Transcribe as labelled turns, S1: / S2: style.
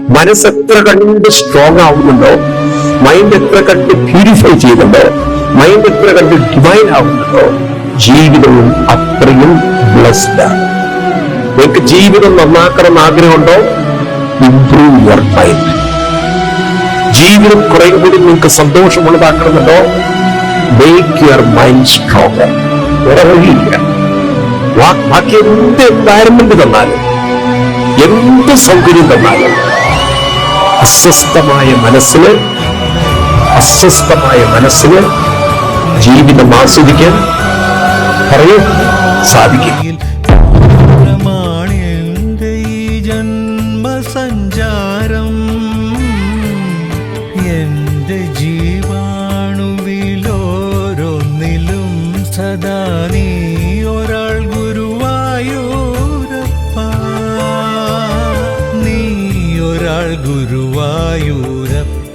S1: മനസ്സ് എത്ര കണ്ട് സ്ട്രോങ് ആവുന്നുണ്ടോ, മൈൻഡ് എത്ര കണ്ട് പ്യൂരിഫൈ ചെയ്യുന്നുണ്ടോ, മൈൻഡ് എത്ര കണ്ട് ഡിവൈൻ ആവുന്നുണ്ടോ, ജീവിതവും അത്രയും ബ്ലെസ്ഡ് ആണ്. നിങ്ങൾക്ക് ജീവിതം നന്നാക്കണം എന്ന് ആഗ്രഹമുണ്ടോ? Improve your mind. ജീവിതം കുറെ കൂടി നിങ്ങൾക്ക് സന്തോഷമുള്ളതാക്കണമെന്നുണ്ടോ? Make your mind stronger. വേറെ വഴിയില്ല. ബാക്കി എന്ത് എൻവയറമെന്റ് തന്നാലും, എന്ത് സൗകര്യം തന്നാലും, അസ്വസ്ഥമായ മനസ്സിന് ജീവിതം ആസ്വദിക്കാൻ പറയൂ സാധിക്കും.
S2: ജന്മസഞ്ചാരം എന്റെ ജീവാണുവിലോരോന്നിലും സദാ നീ ഒരാൾ ഗുരുവായൂരപ്പ, നീ ഒരാൾ ഗുരുവായൂരപ്പ.